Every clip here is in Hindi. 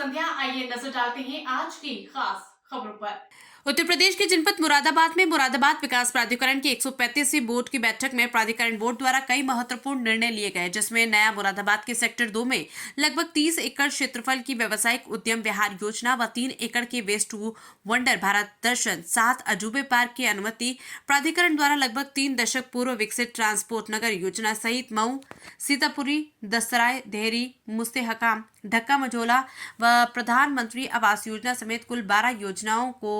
संध्या। आइए नजर डालते हैं आज की खास खबरों पर। उत्तर प्रदेश के जनपद मुरादाबाद में मुरादाबाद विकास प्राधिकरण की 135वीं बोर्ड की बैठक में प्राधिकरण बोर्ड द्वारा कई महत्वपूर्ण निर्णय लिए गए, जिसमें नया मुरादाबाद के सेक्टर 2 में लगभग 30 एकड़ क्षेत्रफल की व्यावसायिक उद्यम विहार योजना व 3 एकड़ के waste to wonder Bharat Darshan 7 अजूबे पार्क की अनुमति, प्राधिकरण द्वारा लगभग 3 दशक पूर्व विकसित ट्रांसपोर्ट नगर योजना सहित मऊ, सीतापुरी, दसराय, देहरी, मुस्तेहकाम, ढक्का मझोला व प्रधानमंत्री आवास योजना समेत कुल 12 योजनाओं को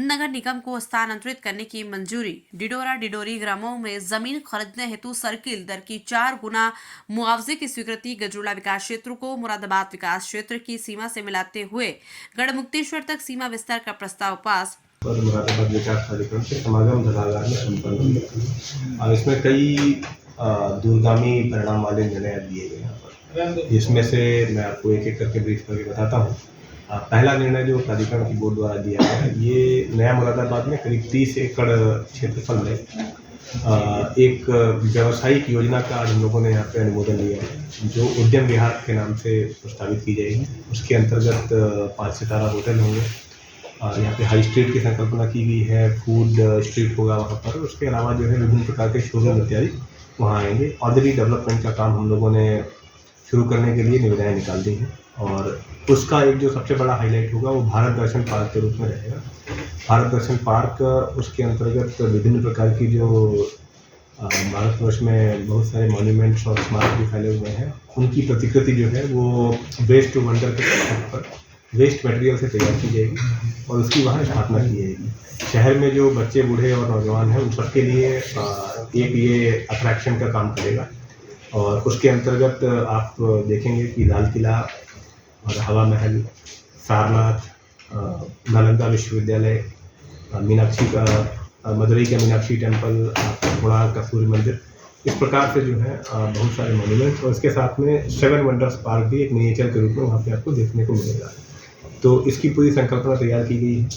नगर निगम को स्थानांतरित करने की मंजूरी। डिडोरा डिडोरी ग्रामों में जमीन खरीदने हेतु सर्किल दर की 4 गुना मुआवजे की स्वीकृति। गजरोला विकास क्षेत्र को मुरादाबाद विकास क्षेत्र की सीमा से मिलाते हुए गढ़मुक्तेश्वर तक सीमा विस्तार का प्रस्ताव पास। और मुरादाबाद विकास प्राधिकरण के समागम धनागार में संपन्न हुआ। इसमें कई दूरगामी परिणाम वाले निर्णय लिए गए यहाँ पर, जिसमें से मैं आपको एक एक करके ब्रीफ करके बताता हूँ। पहला निर्णय जो प्राधिकरण की बोर्ड द्वारा दिया गया है, ये नया मुरादाबाद में करीब 30 एकड़ क्षेत्रफल में एक व्यावसायिक योजना का आज हम लोगों ने यहाँ पे अनुमोदन लिया है, जो उद्यम विहार के नाम से प्रस्तावित की जाएगी। उसके अंतर्गत 5 सितारा होटल होंगे, यहाँ पे हाई स्ट्रीट की संकल्पना की गई है, फूड स्ट्रीट होगा वहाँ पर। उसके अलावा जो है विभिन्न प्रकार के शोरूम इत्यादि वहाँ आएंगे। औद्योगिक डेवलपमेंट का काम हम लोगों ने शुरू करने के लिए निविदाएँ निकाल दी हैं, और उसका एक जो सबसे बड़ा हाईलाइट होगा वो भारत दर्शन पार्क के रूप में रहेगा। भारत दर्शन पार्क, उसके अंतर्गत विभिन्न प्रकार की जो भारतवर्ष में बहुत सारे मॉन्यूमेंट्स और स्मारक भी फैले हुए हैं, उनकी प्रतिकृति जो है वो वेस्ट टू वंडर के कॉन्सेप्ट पर वेस्ट मटेरियल से तैयार की जाएगी और उसकी वहाँ स्थापना की जाएगी। शहर में जो बच्चे, बूढ़े और नौजवान हैं, उन सबके लिए एक ये अट्रैक्शन का काम करेगा। और उसके अंतर्गत आप देखेंगे कि लाल किला और हवा महल, सारनाथ, नालंदा विश्वविद्यालय, मीनाक्षी का मदुरई का मीनाक्षी टेम्पल, कोणार्क का सूर्य मंदिर, इस प्रकार से जो है बहुत सारे मॉन्यूमेंट्स, और इसके साथ में 7 वंडर्स पार्क भी एक मिनिएचर के रूप में वहाँ पे आपको देखने को मिलेगा। तो इसकी पूरी संकल्पना तैयार की गई है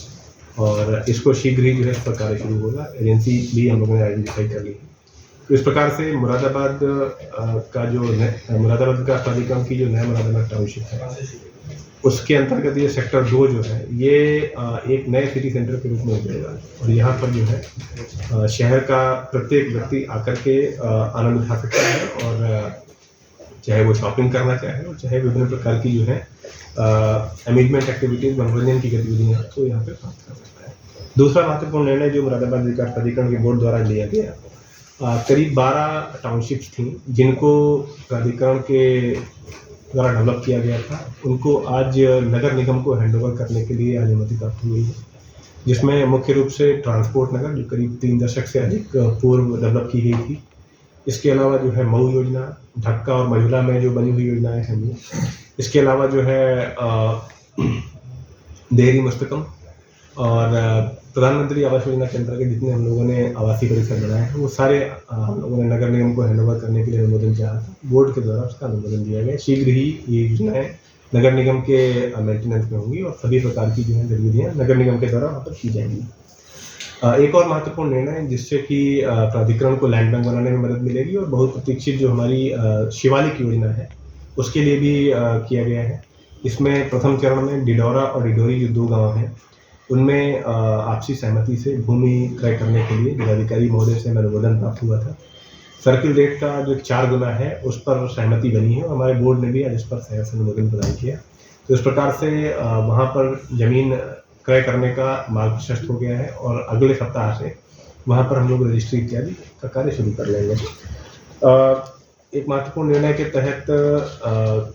और इसको शीघ्र ही जो है इस पर कार्य शुरू होगा। एजेंसी भी हम लोगों ने आइडेंटिफाई कर ली है। तो इस प्रकार से मुरादाबाद का जो मुरादाबाद विकास प्राधिकरण की जो नया मुरादाबाद टाउनशिप है, उसके अंतर्गत ये सेक्टर 2 जो है ये एक नए सिटी सेंटर के रूप में उभरेगा। और यहाँ पर जो है शहर का प्रत्येक व्यक्ति आकर के आनंद उठा सकता है, और चाहे वो शॉपिंग करना चाहे और चाहे विभिन्न प्रकार की जो है अम्यूजमेंट एक्टिविटीज़, मनोरंजन की गतिविधियाँ तो यहाँ पे प्राप्त कर सकता है। दूसरा महत्वपूर्ण निर्णय जो मुरादाबाद विकास प्राधिकरण के बोर्ड द्वारा लिया गया, करीब 12 टाउनशिप्स थी जिनको प्राधिकरण के द्वारा डेवलप किया गया था, उनको आज नगर निगम को हैंडओवर करने के लिए अनुमति प्राप्त हुई है, जिसमें मुख्य रूप से ट्रांसपोर्ट नगर जो करीब 3 दशक से अधिक पूर्व डेवलप की गई थी। इसके अलावा जो है मऊ योजना, ढक्का और मझोला में जो बनी हुई योजनाएं हैं, इसके अलावा जो है देहरी मुस्तकम और प्रधानमंत्री आवास योजना के अंतर्गत जितने हम लोगों ने आवासीय परिसर बनाए हैं, वो सारे हम लोगों ने नगर निगम को हैंडओवर करने के लिए अनुमोदन चाहा था। बोर्ड के द्वारा उसका अनुमोदन दिया गया। शीघ्र ही ये योजनाएं नगर निगम के मेंटेनेंस में होंगी और सभी प्रकार की जो है गतिविधियाँ नगर निगम के द्वारा वहाँ पर की जाएंगी। एक और महत्वपूर्ण निर्णय जिससे कि प्राधिकरण को लैंड बैंक बनाने में मदद मिलेगी, और बहुत प्रतीक्षित जो हमारी शिवालिक योजना है उसके लिए भी किया गया है। इसमें प्रथम चरण में डिडोरा और डिडोरी जो 2 गाँव हैं, उनमें आपसी सहमति से भूमि क्रय करने के लिए जिलाधिकारी महोदय से अनुमोदन प्राप्त हुआ था। सर्किल रेट का जो 4 गुना है उस पर सहमति बनी है, और हमारे बोर्ड ने भी आज इस पर सहर्ष अनुमोदन प्रदान किया। तो इस प्रकार से वहाँ पर जमीन क्रय करने का मार्ग प्रशस्त हो गया है, और अगले सप्ताह से वहाँ पर हम लोग रजिस्ट्री इत्यादि का कार्य शुरू कर लेंगे। एक महत्वपूर्ण निर्णय के तहत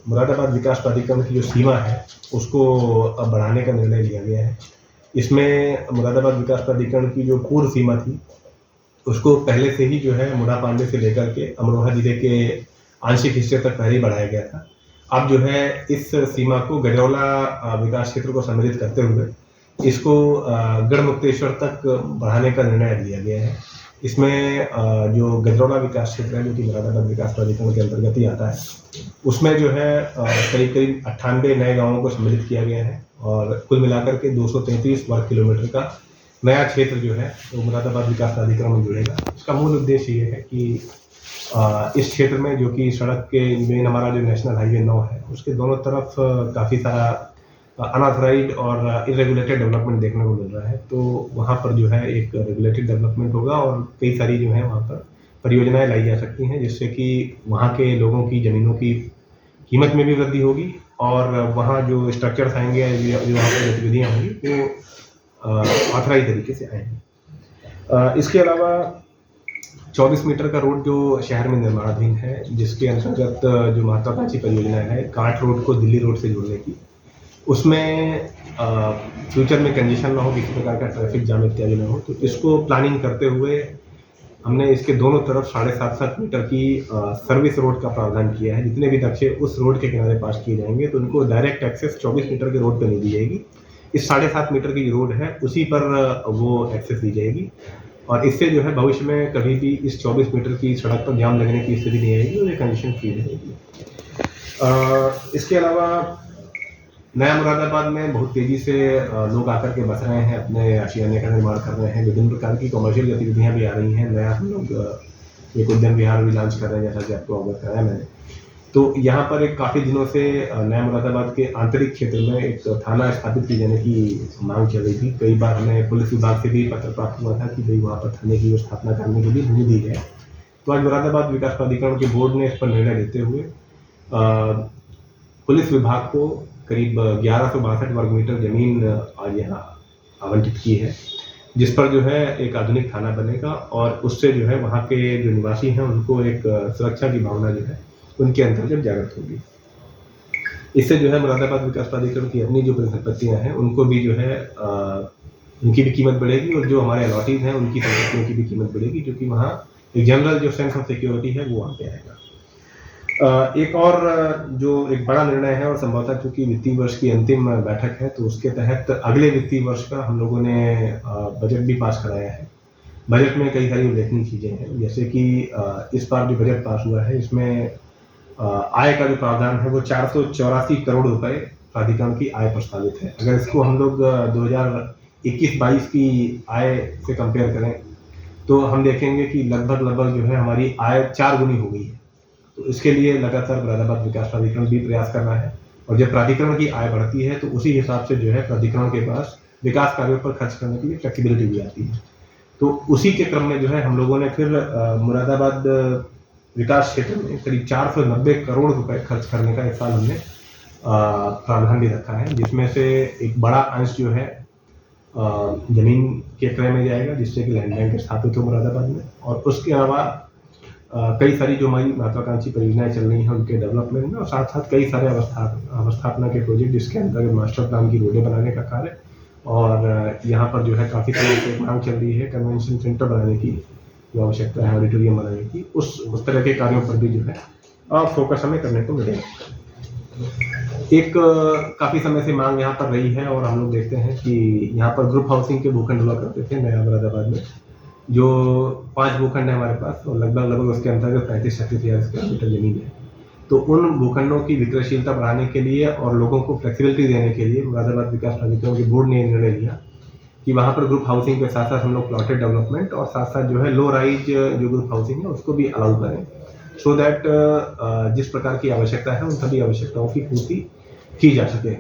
मुरादाबाद विकास प्राधिकरण की जो सीमा है उसको अब बढ़ाने का निर्णय लिया गया है। इसमें मुरादाबाद विकास प्राधिकरण की जो पूर्व सीमा थी उसको पहले से ही जो है मुड़ा पांडे से लेकर के अमरोहा जिले के आंशिक हिस्से तक पहले ही बढ़ाया गया था। अब जो है इस सीमा को गजरौला विकास क्षेत्र को सम्मिलित करते हुए इसको गढ़मुक्तेश्वर तक बढ़ाने का निर्णय लिया गया है। इसमें जो गजरौला विकास क्षेत्र है, जो कि मुरादाबाद विकास प्राधिकरण के अंतर्गत ही आता है, उसमें जो है करीब 98 नए गाँवों को सम्मिलित किया गया है, और कुल मिलाकर के 233 वर्ग किलोमीटर का नया क्षेत्र जो है वो मुरादाबाद विकास प्राधिकरण में जुड़ेगा। इसका मूल उद्देश्य ये है कि इस क्षेत्र में जो कि सड़क के मेन हमारा जो नेशनल हाईवे 9 है उसके दोनों तरफ काफ़ी सारा अनऑथराइज्ड और इरेगुलेटेड डेवलपमेंट देखने को मिल रहा है। तो वहाँ पर जो है एक रेगुलेटेड डेवलपमेंट होगा और कई सारी जो है वहाँ पर परियोजनाएँ लाई जा सकती हैं, जिससे कि वहाँ के लोगों की ज़मीनों की कीमत में भी वृद्धि होगी और वहाँ जो स्ट्रक्चर्स आएँगे, जो वहाँ पर गतिविधियाँ होंगी वो ऑथराइज़ तरीके से आएँगी। इसके अलावा 24 मीटर का रोड जो शहर में निर्माणाधीन है, जिसके अंतर्गत जो महत्वाकांक्षी परियोजना है कांट रोड को दिल्ली रोड से जोड़ने की, उसमें फ्यूचर में कंजेशन ना हो, किसी प्रकार का ट्रैफिक जाम इत्यादि ना हो, तो इसको प्लानिंग करते हुए हमने इसके दोनों तरफ 7.5 मीटर की सर्विस रोड का प्रावधान किया है। जितने भी नक्शे उस रोड के किनारे पास किए जाएंगे तो उनको डायरेक्ट एक्सेस 24 मीटर के रोड पर नहीं दी जाएगी। इस 7.5 मीटर की जो रोड है उसी पर वो एक्सेस दी जाएगी और इससे जो है भविष्य में कभी भी इस 24 मीटर की सड़क पर जाम लगने की स्थिति नहीं आएगी और ये कंडीशन फ्री रहेगी। इसके अलावा नया मुरादाबाद में बहुत तेज़ी से लोग आकर के बस रहे हैं, अपने आशियाने का निर्माण कर रहे हैं, विभिन्न प्रकार की कमर्शियल गतिविधियाँ भी आ रही हैं। नया हम लोग एक उद्यान विहार भी लॉन्च कर रहे हैं, जैसा कि आपको अवगत कराया मैंने। तो यहाँ पर एक काफ़ी दिनों से नया मुरादाबाद के आंतरिक क्षेत्र में एक थाना स्थापित किए जाने की मांग चल रही थी। कई बार हमें पुलिस विभाग से भी पत्र प्राप्त हुआ था कि भाई वहाँ पर थाने की स्थापना करने के लिए भूमि दी जाए। तो आज मुरादाबाद विकास प्राधिकरण के बोर्ड ने इस पर निर्णय लेते हुए पुलिस विभाग को करीब 1162 वर्ग मीटर जमीन आज यहाँ आवंटित की है, जिस पर जो है एक आधुनिक थाना बनेगा और उससे जो है वहाँ के जो निवासी हैं उनको एक सुरक्षा की भावना जो है उनके अंतर्गत जागृत होगी। इससे जो है मुरादाबाद विकास प्राधिकरण की अपनी जो परिसंपत्तियाँ हैं उनको भी जो है उनकी भी कीमत बढ़ेगी और जो हमारे अलॉटीज हैं उनकी संपत्तियों की भी कीमत बढ़ेगी, क्योंकि वहाँ एक जनरल जो सेंस ऑफ सिक्योरिटी है वो वहाँ पे आएगा। एक और जो एक बड़ा निर्णय है और संभवतः चूंकि वित्तीय वर्ष की अंतिम बैठक है तो उसके तहत अगले वित्तीय वर्ष का हम लोगों ने बजट भी पास कराया है। बजट में कई सारी उल्लेखनीय चीज़ें हैं, जैसे कि इस बार जो बजट पास हुआ है इसमें आय का जो प्रावधान है वो 484 करोड़ रुपए प्राधिकरण की आय प्रस्तावित है। अगर इसको हम लोग 2021-22 की आय से कंपेयर करें तो हम देखेंगे कि लगभग जो है हमारी आय 4 गुनी हो गई है। तो इसके लिए लगातार मुरादाबाद विकास प्राधिकरण भी प्रयास कर रहा है और जब प्राधिकरण की आय बढ़ती है तो उसी हिसाब से जो है प्राधिकरण के पास विकास कार्यों पर खर्च करने के लिए फ्लेक्सिबिलिटी भी आती है। तो उसी के क्रम में जो है हम लोगों ने फिर मुरादाबाद विकास क्षेत्र में करीब 490 करोड़ रुपए खर्च करने का इस साल हमने प्रावधान भी रखा है, जिसमें से एक बड़ा अंश जो है जमीन के क्रय में जाएगा, जिससे कि लैंड बैंक स्थापित हो मुरादाबाद में। और उसके अलावा कई सारी जो हमारी महत्वाकांक्षी परियोजनाएं चल रही हैं उनके डेवलपमेंट में और साथ साथ कई सारे अवस्थापना के प्रोजेक्ट, जिसके अंतर्गत मास्टर प्लान की रोडें बनाने का कार्य और यहाँ पर जो है काफ़ी सारी मांग चल रही है कन्वेंशन सेंटर बनाने की, जो आवश्यकता है ऑडिटोरियम बनाने की, उस तरह के कार्यों पर भी जो है फोकस हमें करने को मिलेगा। एक काफ़ी समय से मांग यहाँ पर रही है और हम लोग देखते हैं कि यहाँ पर ग्रुप हाउसिंग के भूखंड हुआ करते थे नया मुरादाबाद में, जो 5 भूखंड है हमारे पास और लगभग उसके अंतर्गत 35-36 हज़ार स्क्वायर मीटर जमीन है। तो उन भूखंडों की विक्रयशीलता बढ़ाने के लिए और लोगों को फ्लेक्सिबिलिटी देने के लिए मुरादाबाद विकास प्राधिकरण के बोर्ड ने निर्णय लिया कि वहाँ पर ग्रुप हाउसिंग के साथ साथ हम लोग प्लॉटेड डेवलपमेंट और साथ साथ जो है लो राइज जो ग्रुप हाउसिंग है उसको भी अलाउ करें, सो दैट जिस प्रकार की आवश्यकता है उन सभी आवश्यकताओं की पूर्ति की जा सके।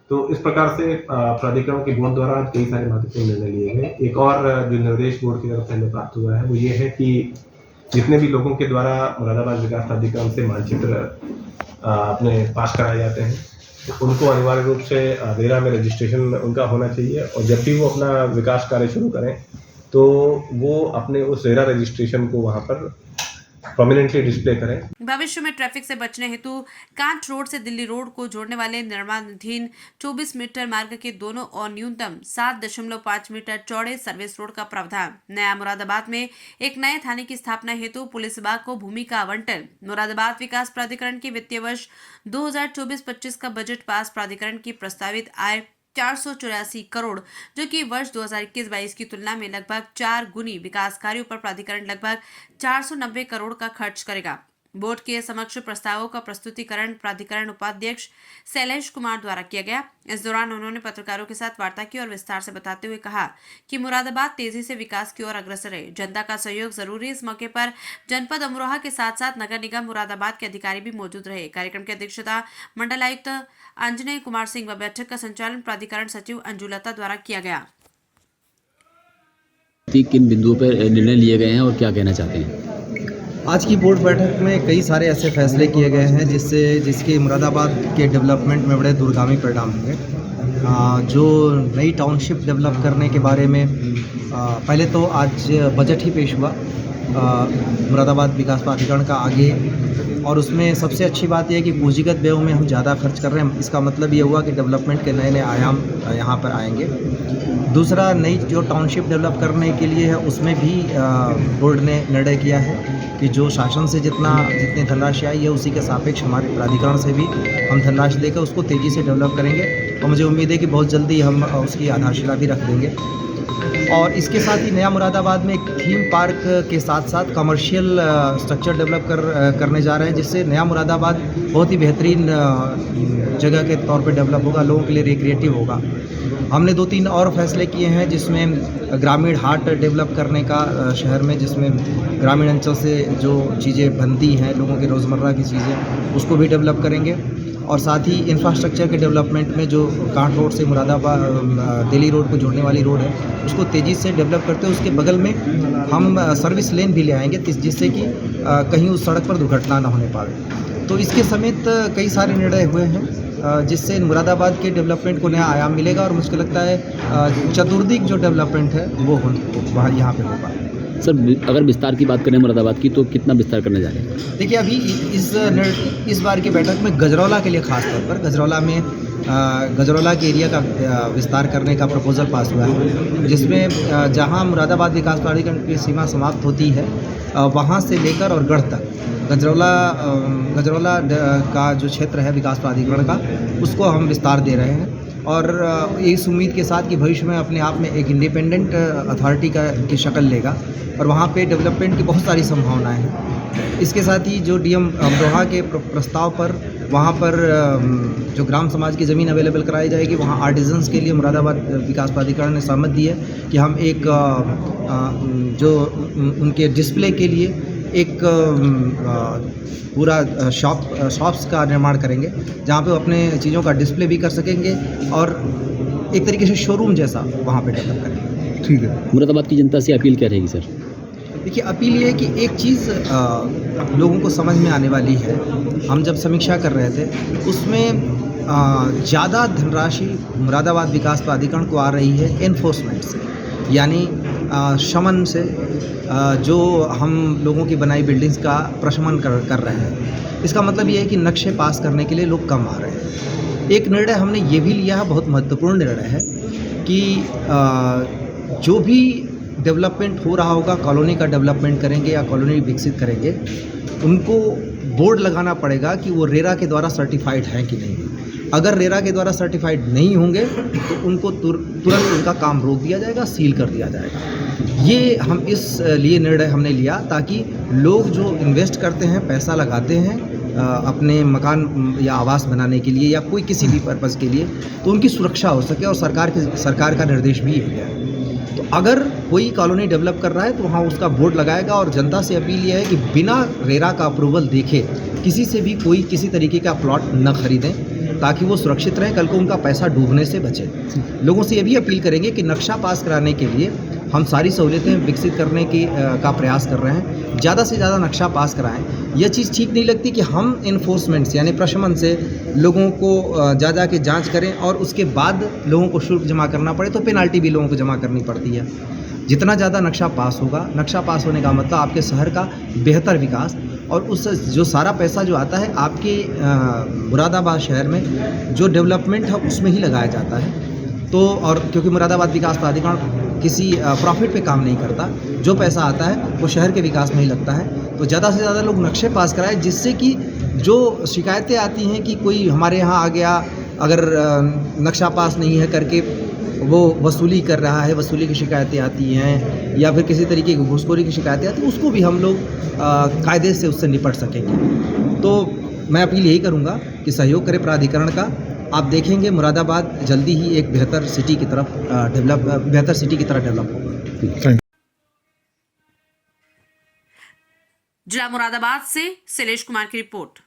तो इस प्रकार से प्राधिकरण के बोर्ड द्वारा कई सारे महत्वपूर्ण निर्णय लिए गए। एक और जो निर्देश बोर्ड की तरफ से हमें प्राप्त हुआ है वो ये है कि जितने भी लोगों के द्वारा मुरादाबाद विकास प्राधिकरण से मानचित्र अपने पास कराए जाते हैं तो उनको अनिवार्य रूप से रेरा में रजिस्ट्रेशन उनका होना चाहिए और जब भी वो अपना विकास कार्य शुरू करें तो वो अपने उस रेरा रजिस्ट्रेशन को वहाँ पर प्रोमिनेंटली डिस्प्ले करें। भविष्य में ट्रैफिक से बचने हेतु कांट रोड से दिल्ली रोड को जोड़ने वाले निर्माणाधीन 24 मीटर मार्ग के दोनों और न्यूनतम 7.5 मीटर चौड़े सर्विस रोड का प्रावधान। नया मुरादाबाद में एक नए थाने की स्थापना हेतु पुलिस विभाग को भूमि का आवंटन। मुरादाबाद विकास प्राधिकरण के वित्तीय वर्ष 2024-25 का बजट पास। प्राधिकरण की प्रस्तावित आय 484 करोड़, जो कि वर्ष 2021-22 की तुलना में लगभग 4 गुनी। विकास कार्यों पर प्राधिकरण लगभग 490 करोड़ का खर्च करेगा। बोर्ड के समक्ष प्रस्तावों का प्रस्तुतिकरण प्राधिकरण उपाध्यक्ष शैलेश कुमार द्वारा किया गया। इस दौरान उन्होंने पत्रकारों के साथ वार्ता की और विस्तार से बताते हुए कहा कि मुरादाबाद तेजी से विकास की ओर अग्रसर है। जनता का सहयोग जरूरी। इस मौके पर जनपद अमरोहा के साथ साथ नगर निगम मुरादाबाद के अधिकारी भी मौजूद रहे। कार्यक्रम की अध्यक्षता मंडल आयुक्त अंजनेय कुमार सिंह व बैठक का संचालन प्राधिकरण सचिव अंजुलता द्वारा किया गया। किन बिंदुओं पर निर्णय लिए गए हैं और क्या कहना चाहते हैं? आज की बोर्ड बैठक में कई सारे ऐसे फैसले किए गए हैं जिसके मुरादाबाद के डेवलपमेंट में बड़े दूरगामी परिणाम होंगे। जो नई टाउनशिप डेवलप करने के बारे में पहले तो आज बजट ही पेश हुआ मुरादाबाद विकास प्राधिकरण का आगे, और उसमें सबसे अच्छी बात यह है कि पूंजीगत व्ययों में हम ज़्यादा खर्च कर रहे हैं। इसका मतलब ये हुआ कि डेवलपमेंट के नए नए आयाम यहाँ पर आएंगे। दूसरा, नई जो टाउनशिप डेवलप करने के लिए है उसमें भी बोर्ड ने निर्णय किया है कि जो शासन से जितनी धनराशि आई है उसी के सापेक्ष हमारे प्राधिकरण से भी हम धनराशि देकर उसको तेज़ी से डेवलप करेंगे, और मुझे उम्मीद है कि बहुत जल्दी हम उसकी आधारशिला भी रख देंगे। और इसके साथ ही नया मुरादाबाद में एक थीम पार्क के साथ साथ कमर्शियल स्ट्रक्चर डेवलप करने जा रहे हैं, जिससे नया मुरादाबाद बहुत ही बेहतरीन जगह के तौर पे डेवलप होगा, लोगों के लिए रिक्रिएटिव होगा। हमने 2-3 और फैसले किए हैं जिसमें ग्रामीण हाट डेवलप करने का शहर में, जिसमें ग्रामीण अंचल से जो चीज़ें बनती हैं लोगों के रोज़मर्रा की चीज़ें उसको भी डेवलप करेंगे। और साथ ही इंफ्रास्ट्रक्चर के डेवलपमेंट में जो कांट रोड से मुरादाबाद दिल्ली रोड को जोड़ने वाली रोड है उसको तेज़ी से डेवलप करते हैं। उसके बगल में हम सर्विस लेन भी ले आएंगे जिससे कि कहीं उस सड़क पर दुर्घटना न होने पाए। तो इसके समेत कई सारे निर्णय हुए हैं जिससे मुरादाबाद के डेवलपमेंट को नया आयाम मिलेगा, और मुझे लगता है चतुर्दिक जो डेवलपमेंट है वो वहाँ यहाँ पे होगा। सर, अगर विस्तार की बात करें मुरादाबाद की तो कितना विस्तार करने जा रहे हैं? देखिए, अभी इस बार की बैठक में गजरौला के लिए खास तौर पर गजरौला के एरिया का विस्तार करने का प्रपोजल पास हुआ है, जिसमें जहां मुरादाबाद विकास प्राधिकरण की सीमा समाप्त होती है वहां से लेकर और गढ़ तक गजरौला का जो क्षेत्र है विकास प्राधिकरण का उसको हम विस्तार दे रहे हैं, और इस उम्मीद के साथ कि भविष्य में अपने आप में एक इंडिपेंडेंट अथॉरिटी की शक्ल लेगा, और वहाँ पे डेवलपमेंट की बहुत सारी संभावनाएं हैं। इसके साथ ही जो डीएम अमरोहा के प्रस्ताव पर वहाँ पर जो ग्राम समाज की ज़मीन अवेलेबल कराई जाएगी, वहाँ आर्टिजन्स के लिए मुरादाबाद विकास प्राधिकरण ने सहमति दी है कि हम एक जो उनके डिस्प्ले के लिए एक पूरा शॉप्स का निर्माण करेंगे जहाँ पे वो अपने चीज़ों का डिस्प्ले भी कर सकेंगे और एक तरीके से शोरूम जैसा वहाँ पे डेवलप करेंगे। ठीक है। मुरादाबाद की जनता से अपील क्या रहेगी सर? देखिए, अपील ये है कि एक चीज़ लोगों को समझ में आने वाली है। हम जब समीक्षा कर रहे थे उसमें ज़्यादा धनराशि मुरादाबाद विकास प्राधिकरण को आ रही है एनफोर्समेंट से, यानी शमन से, जो हम लोगों की बनाई बिल्डिंग्स का प्रशमन कर रहे हैं। इसका मतलब ये है कि नक्शे पास करने के लिए लोग कम आ रहे हैं। एक निर्णय हमने ये भी लिया है, बहुत महत्वपूर्ण निर्णय है, कि जो भी डेवलपमेंट हो रहा होगा, कॉलोनी का डेवलपमेंट करेंगे या कॉलोनी विकसित करेंगे, उनको बोर्ड लगाना पड़ेगा कि वो रेरा के द्वारा सर्टिफाइड हैं कि नहीं। अगर रेरा के द्वारा सर्टिफाइड नहीं होंगे तो उनको तुरंत उनका काम रोक दिया जाएगा, सील कर दिया जाएगा। ये हम इस लिए निर्णय हमने लिया ताकि लोग जो इन्वेस्ट करते हैं, पैसा लगाते हैं अपने मकान या आवास बनाने के लिए या कोई किसी भी पर्पज़ के लिए, तो उनकी सुरक्षा हो सके, और सरकार का निर्देश भी यही है। तो अगर कोई कॉलोनी डेवलप कर रहा है तो वहाँ उसका बोर्ड लगाएगा, और जनता से अपील यह है कि बिना रेरा का अप्रूवल देखे किसी से भी कोई किसी तरीके का प्लॉट न खरीदें, ताकि वो सुरक्षित रहें, कल को उनका पैसा डूबने से बचे। लोगों से ये भी अपील करेंगे कि नक्शा पास कराने के लिए हम सारी सहूलियतें विकसित करने का प्रयास कर रहे हैं, ज़्यादा से ज़्यादा नक्शा पास कराएं। यह चीज़ ठीक नहीं लगती कि हम इन्फोर्समेंट से यानी प्रशमन से लोगों को जा के जांच करें और उसके बाद लोगों को शुल्क जमा करना पड़े, तो पेनाल्टी भी लोगों को जमा करनी पड़ती है। जितना ज़्यादा नक्शा पास होगा, नक्शा पास होने का मतलब आपके शहर का बेहतर विकास, और उस जो सारा पैसा जो आता है आपके मुरादाबाद शहर में जो डेवलपमेंट है उसमें ही लगाया जाता है। तो और क्योंकि मुरादाबाद विकास प्राधिकरण किसी प्रॉफिट पे काम नहीं करता, जो पैसा आता है वो शहर के विकास में ही लगता है। तो ज़्यादा से ज़्यादा लोग नक्शे पास कराएं, जिससे कि जो शिकायतें आती हैं कि कोई हमारे यहाँ आ गया, अगर नक्शा पास नहीं है करके वो वसूली कर रहा है, वसूली की शिकायतें आती हैं या फिर किसी तरीके की घूसखोरी की शिकायतें आती हैं, उसको भी हम लोग कायदे से उससे निपट सकेंगे। तो मैं अपील यही करूँगा कि सहयोग करें प्राधिकरण का। आप देखेंगे मुरादाबाद जल्दी ही एक बेहतर सिटी की तरफ डेवलप होगा। जिला मुरादाबाद से शैलेश कुमार की रिपोर्ट।